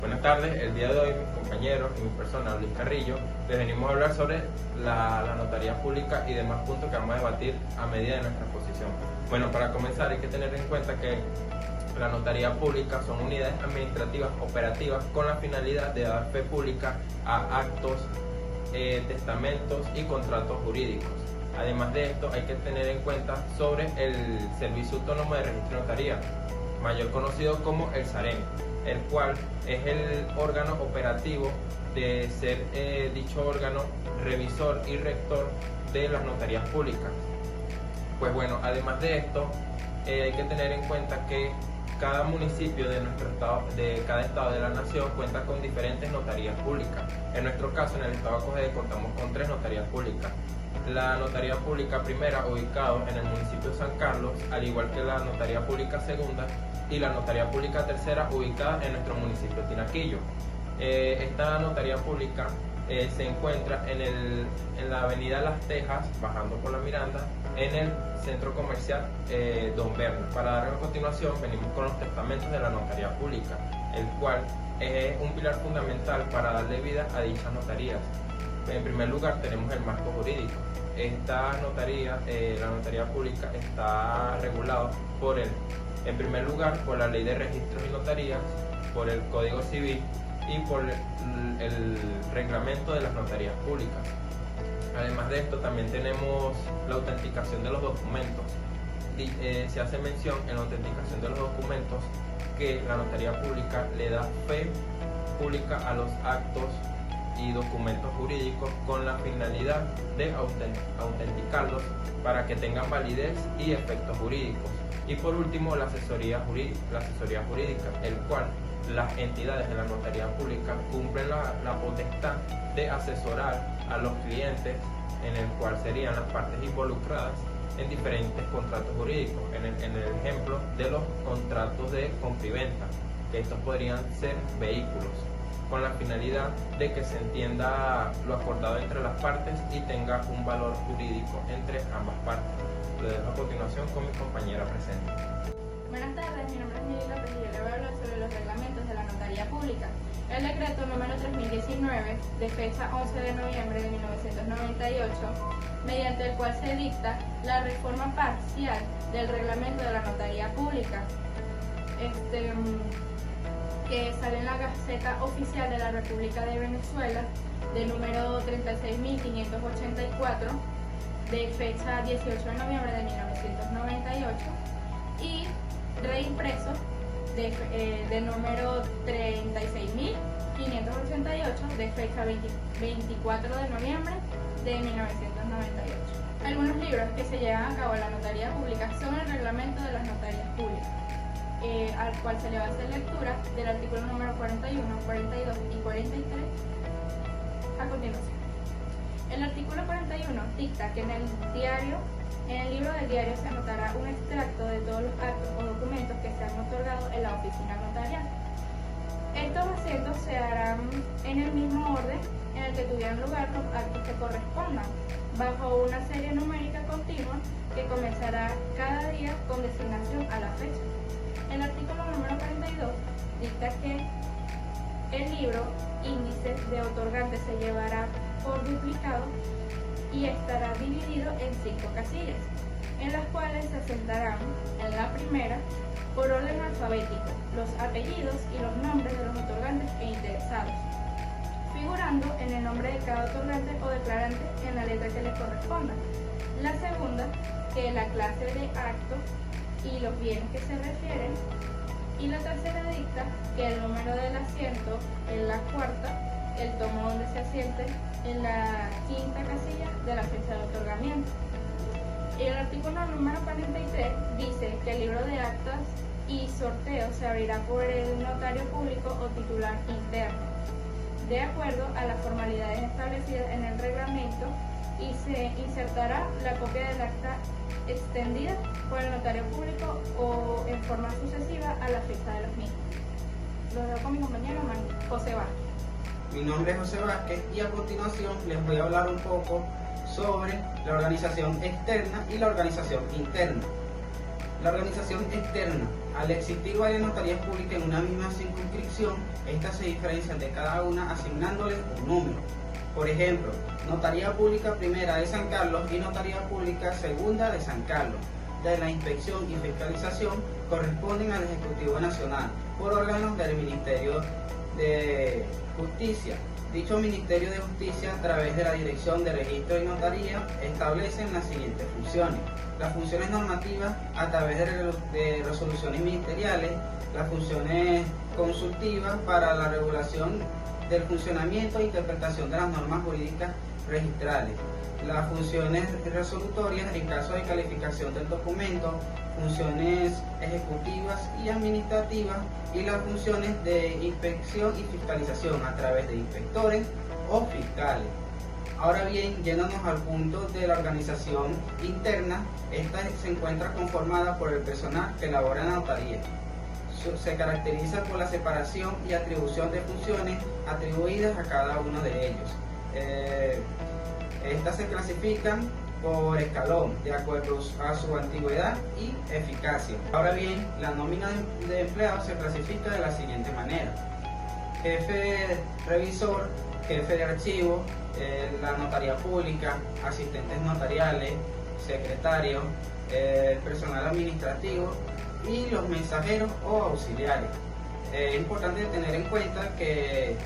Buenas tardes, el día de hoy mis compañeros y mi persona, Luis Carrillo, les venimos a hablar sobre la notaría pública y demás puntos que vamos a debatir a medida de nuestra exposición. Bueno, para comenzar hay que tener en cuenta que la notaría pública son unidades administrativas operativas con la finalidad de dar fe pública a actos, testamentos y contratos jurídicos. Además de esto hay que tener en cuenta sobre el Servicio Autónomo de Registro de Notaría, mayor conocido como el SAREN, el cual es el órgano operativo de ser dicho órgano revisor y rector de las notarías públicas. Pues bueno, además de esto, hay que tener en cuenta que cada municipio de nuestro estado, de cada estado de la nación, cuenta con diferentes notarías públicas. En nuestro caso, en el estado de Cojedes, contamos con 3 notarías públicas. La notaría pública primera, ubicado en el municipio de San Carlos, al igual que la notaría pública segunda, y la notaría pública tercera, ubicada en nuestro municipio de Tinaquillo. Esta notaría pública se encuentra en la avenida Las Tejas, bajando por la Miranda, en el centro comercial Don Berna. Para dar a continuación, venimos con los testamentos de la notaría pública, el cual es un pilar fundamental para darle vida a dichas notarías. En primer lugar tenemos el marco jurídico. Esta notaría, la notaría pública, está regulada en primer lugar por la Ley de Registros y Notarías, por el Código Civil y por el reglamento de las notarías públicas. Además de esto también tenemos la autenticación de los documentos. Se hace mención en la autenticación de los documentos que la notaría pública le da fe pública a los actos y documentos jurídicos con la finalidad de autenticarlos para que tengan validez y efectos jurídicos. Y por último, la asesoría jurídica, el cual las entidades de la notaría pública cumplen la potestad de asesorar a los clientes, en el cual serían las partes involucradas en diferentes contratos jurídicos, en el ejemplo de los contratos de compra-venta, que estos podrían ser vehículos, con la finalidad de que se entienda lo acordado entre las partes y tenga un valor jurídico entre ambas partes. Lo dejo a continuación con mi compañera presente. Buenas tardes, mi nombre es Miguel López y yo le voy a hablar sobre los reglamentos de la notaría pública. El decreto número 3019, de fecha 11 de noviembre de 1998, mediante el cual se dicta la reforma parcial del reglamento de la notaría pública, que sale en la Gaceta Oficial de la República de Venezuela, de número 36.584, de fecha 18 de noviembre de 1998, y reimpreso de número 36.588, de fecha 24 de noviembre de 1998. Algunos libros que se llevan a cabo en la notaría pública son el reglamento de las notarías públicas, al cual se le va a hacer lectura del artículo número 41, 42 y 43 a continuación. El artículo 41 dicta que en el libro del diario se anotará un extracto de todos los actos o documentos que se han otorgado en la oficina notarial. Estos asientos se harán en el mismo orden en el que tuvieran lugar los actos que correspondan, bajo una serie numérica continua que comenzará cada día con designación a la fecha. El artículo número 42 dicta que el libro índice de otorgantes se llevará por duplicado y estará dividido en 5 casillas, en las cuales se asentarán en la primera, por orden alfabético, los apellidos y los nombres de los otorgantes e interesados, figurando en el nombre de cada otorgante o declarante en la letra que les corresponda. La segunda, que la clase de acto y los bienes que se refieren. Y la tercera dicta que el número del asiento en la cuarta, el tomo donde se asiente en la quinta casilla de la fecha de otorgamiento. Y el artículo número 43 dice que el libro de actas y sorteo se abrirá por el notario público o titular interno, de acuerdo a las formalidades establecidas en el reglamento, y se insertará la copia del acta extendida por el notario público o en forma sucesiva a la fecha de los mismos. Lo dejo con mi compañero José Vázquez. Mi nombre es José Vázquez y a continuación les voy a hablar un poco sobre la organización externa y la organización interna. La organización externa. Al existir varias notarías públicas en una misma circunscripción, estas se diferencian de cada una asignándoles un número. Por ejemplo, Notaría Pública Primera de San Carlos y Notaría Pública Segunda de San Carlos. De la inspección y fiscalización corresponden al Ejecutivo Nacional por órganos del Ministerio de Justicia. Dicho Ministerio de Justicia, a través de la Dirección de Registro y Notaría, establecen las siguientes funciones. Las funciones normativas a través de resoluciones ministeriales, las funciones consultivas para la regulación del funcionamiento e interpretación de las normas jurídicas registrales, las funciones resolutorias en caso de calificación del documento, funciones ejecutivas y administrativas y las funciones de inspección y fiscalización a través de inspectores o fiscales. Ahora bien, yéndonos al punto de la organización interna, esta se encuentra conformada por el personal que elabora la notaría. Se caracteriza por la separación y atribución de funciones atribuidas a cada uno de ellos. Estas se clasifican por escalón, de acuerdo a su antigüedad y eficacia. Ahora bien, la nómina de empleados se clasifica de la siguiente manera: jefe revisor, jefe de archivo, la notaría pública, asistentes notariales, secretarios, personal administrativo y los mensajeros o auxiliares. Es importante tener en cuenta que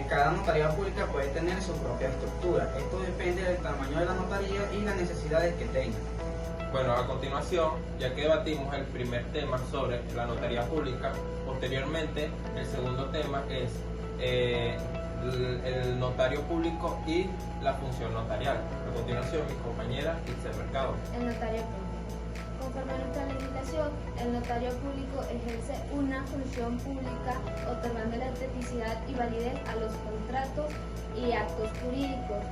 cada notaría pública puede tener su propia estructura. Esto depende del tamaño de la notaría y las necesidades que tenga. Bueno, a continuación, ya que debatimos el primer tema sobre la notaría pública, posteriormente el segundo tema es el notario público y la función notarial. A continuación, mi compañera Itzel Mercado. El notario público. Conforme a nuestra legislación, el notario público ejerce una función pública otorgando la autenticidad y validez a los contratos y actos jurídicos.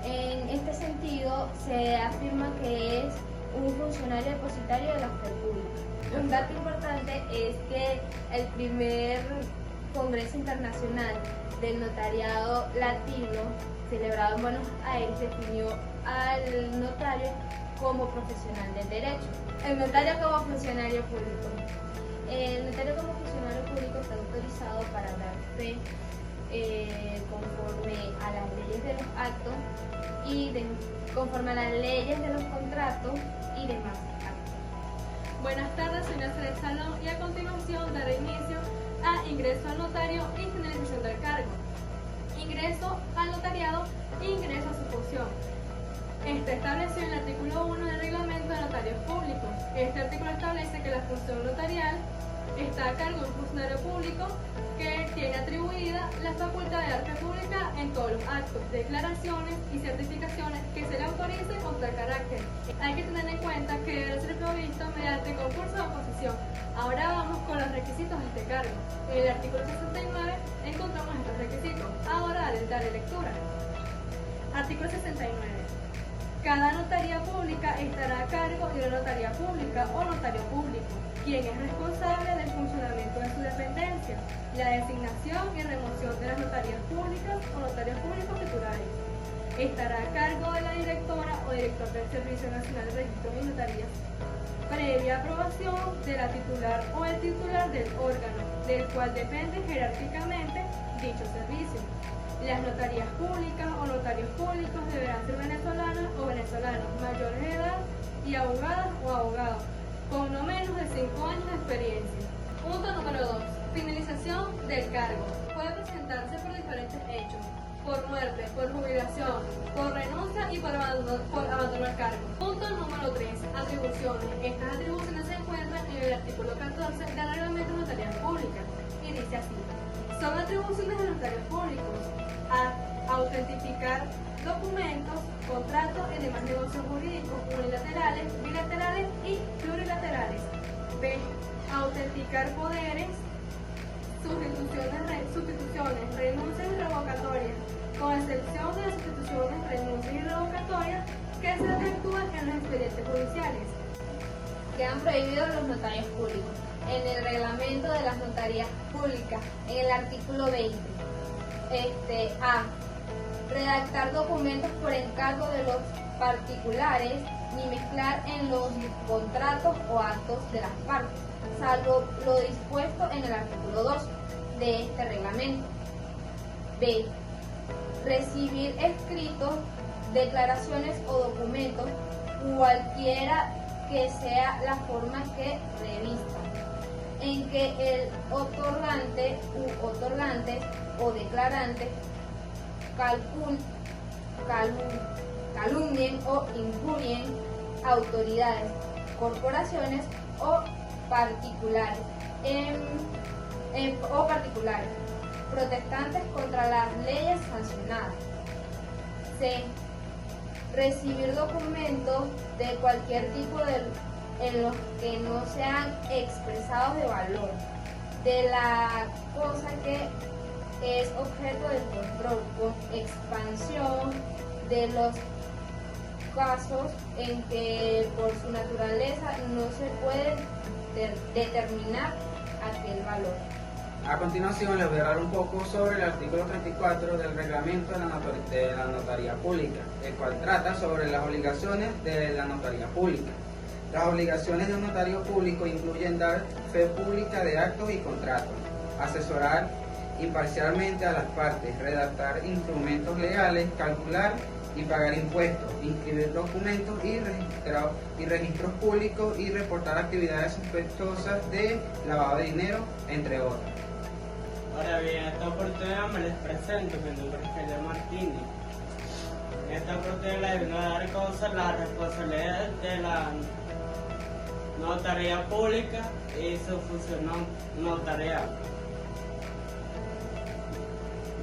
En este sentido, se afirma que es un funcionario depositario de la fe pública. Un dato importante es que el primer Congreso Internacional del Notariado Latino, celebrado en Buenos Aires, definió al notario como profesional del derecho. El notario como funcionario público. El notario como funcionario público está autorizado para dar fe conforme a las leyes de los actos y conforme a las leyes de los contratos y demás actos. Buenas tardes, soy Nacel Salón y a continuación daré inicio a ingreso al notario y finalización del cargo. Ingreso al notariado e ingreso a su función. Está establecido en el artículo 1 del reglamento de notarios públicos. Este artículo establece que la función notarial está a cargo de un funcionario público que tiene atribuida la facultad de dar fe pública en todos los actos, declaraciones y certificaciones que se le autoricen con tal carácter. Hay que tener en cuenta que debe ser provisto mediante concurso de oposición. Ahora vamos con los requisitos de este cargo. En el artículo 69 encontramos estos requisitos. Ahora daré lectura. Artículo 69. Cada notaría pública estará a cargo de una notaría pública o notario público, quien es responsable del funcionamiento de su dependencia, la designación y remoción de las notarías públicas o notarios públicos titulares. Estará a cargo de la directora o director del Servicio Nacional de Registro y Notarías, previa aprobación de la titular o el titular del órgano, del cual depende jerárquicamente dicho servicio. Las notarías públicas o notarios públicos deberán ser venezolanas o venezolanos mayores de edad y abogadas o abogados con no menos de 5 años de experiencia. Punto número 2. Finalización del cargo. Puede presentarse por diferentes hechos: por muerte, por jubilación, por renuncia y por abandono del cargo. Punto número 3. Atribuciones. Estas atribuciones se encuentran en el artículo 14 del reglamento de notarias públicas y dice así: son atribuciones de notarios públicos a autentificar documentos, contratos y demás negocios jurídicos unilaterales, bilaterales y plurilaterales. B. Autenticar poderes, sustituciones, renuncias y revocatorias, con excepción de las sustituciones, renuncias y revocatorias que se efectúan en los expedientes judiciales. Quedan prohibidos los notarios públicos. En el reglamento de las notarías públicas, en el artículo 20, A. Redactar documentos por encargo de los particulares ni mezclar en los contratos o actos de las partes, salvo lo dispuesto en el artículo 2 de este reglamento. B. Recibir escritos, declaraciones o documentos, cualquiera que sea la forma que revistan, en que el otorgante u otorgantes o declarantes calumnien o injurien autoridades, corporaciones o particulares, protestantes contra las leyes sancionadas. C. Recibir documentos de cualquier tipo en los que no sean expresados de valor de la cosa que es objeto del control, con expansión de los casos en que por su naturaleza no se puede determinar aquel valor. A continuación les voy a hablar un poco sobre el artículo 34 del reglamento de la notaría pública, el cual trata sobre las obligaciones de la notaría pública. Las obligaciones de un notario público incluyen dar fe pública de actos y contratos, asesorar imparcialmente a las partes, redactar instrumentos legales, calcular y pagar impuestos, inscribir documentos y registros públicos y reportar actividades sospechosas de lavado de dinero, entre otras. Ahora bien, en esta oportunidad me les presento, mi nombre es Felipe Martínez. En esta oportunidad les vengo a dar cosas la responsabilidad de la notaría pública y su función notarial.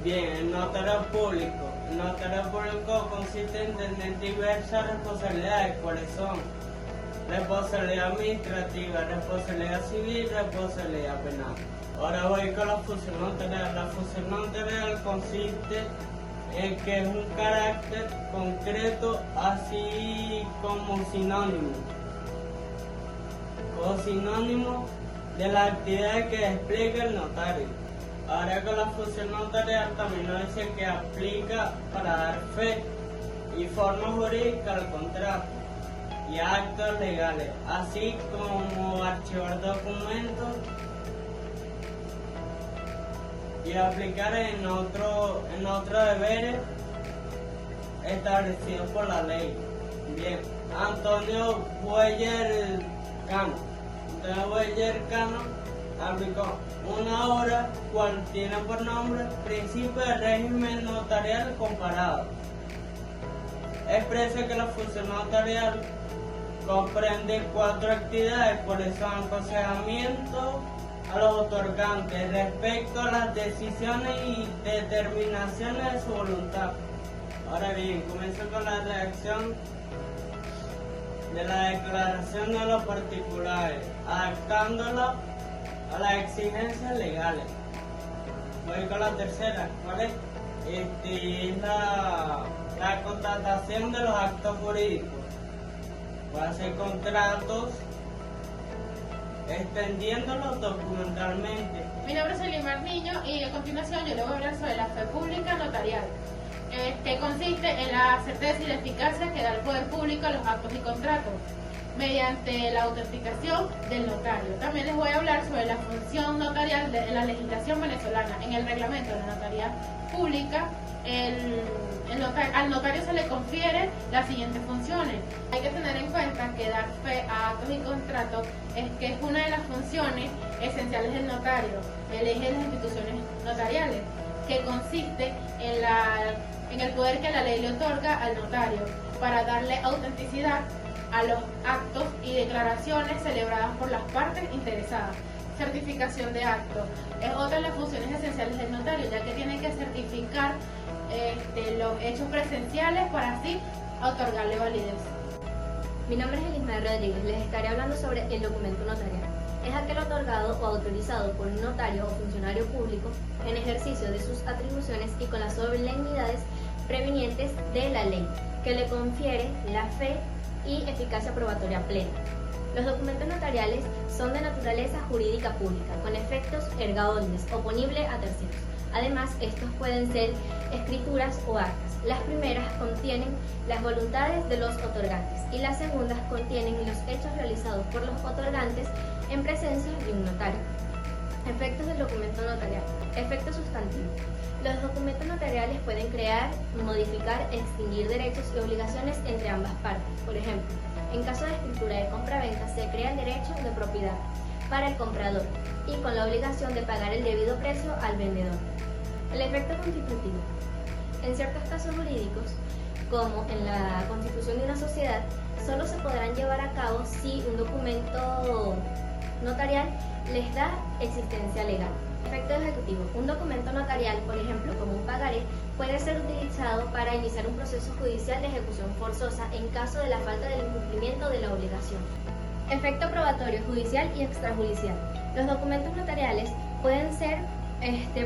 Bien, el notario público. El notario público consiste en tener diversas responsabilidades, cuáles son responsabilidad administrativa, responsabilidad civil, responsabilidad penal. Ahora voy con la función notarial. La función notarial consiste en que es un carácter concreto, así como sinónimo o sinónimo de la actividad que explica el notario. Ahora con la función notarial también nos dice que aplica para dar fe y forma jurídica al contrato y actos legales, así como archivar documentos y aplicar en otros deberes establecidos por la ley. Bien, Antonio Boyer Cano aplicó una obra cual tiene por nombre Principio del Régimen Notarial Comparado. Expresa que la función notarial comprende 4 actividades, cuales son aconsejamiento a los otorgantes respecto a las decisiones y determinaciones de su voluntad. Ahora bien, comienzo con la redacción de la declaración de los particulares, adaptándola a las exigencias legales. Voy con la tercera, ¿cuál es? Es la contratación de los actos jurídicos. Voy a hacer contratos extendiéndolos documentalmente. Mi nombre es Elimar Niño y a continuación yo le voy a hablar sobre la fe pública notarial, que consiste en la certeza y la eficacia que da el poder público a los actos y contratos mediante la autenticación del notario. También les voy a hablar sobre la función notarial en la legislación venezolana. En el reglamento de la notaría pública, al notario se le confieren las siguientes funciones. Hay que tener en cuenta que dar fe a actos y contratos es una de las funciones esenciales del notario, el eje de las instituciones notariales, que consiste en el poder que la ley le otorga al notario para darle autenticidad a los actos y declaraciones celebradas por las partes interesadas. Certificación de actos es otra de las funciones esenciales del notario, ya que tiene que certificar los hechos presenciales para así otorgarle validez. Mi nombre es Elismael Rodríguez, les estaré hablando sobre el documento notarial. Es aquel otorgado o autorizado por un notario o funcionario público en ejercicio de sus atribuciones y con las solemnidades prevenientes de la ley, que le confiere la fe y eficacia probatoria plena. Los documentos notariales son de naturaleza jurídica pública, con efectos erga omnes, oponible a terceros. Además, estos pueden ser escrituras o actas. Las primeras contienen las voluntades de los otorgantes y las segundas contienen los hechos realizados por los otorgantes en presencia de un notario. Efectos del documento notarial. Efecto sustantivo. Los documentos notariales pueden crear, modificar, extinguir derechos y obligaciones entre ambas partes. Por ejemplo, en caso de escritura de compra-venta se crea el derecho de propiedad para el comprador y con la obligación de pagar el debido precio al vendedor. El efecto constitutivo. En ciertos casos jurídicos, como en la constitución de una sociedad, solo se podrán llevar a cabo si un documento notarial les da existencia legal. Efecto ejecutivo. Un documento notarial, por ejemplo, como un pagaré, puede ser utilizado para iniciar un proceso judicial de ejecución forzosa en caso de la falta del incumplimiento de la obligación. Efecto probatorio, judicial y extrajudicial. Los documentos notariales pueden ser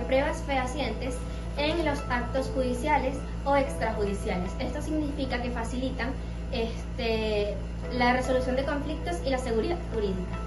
pruebas fehacientes en los actos judiciales o extrajudiciales. Esto significa que facilitan la resolución de conflictos y la seguridad jurídica.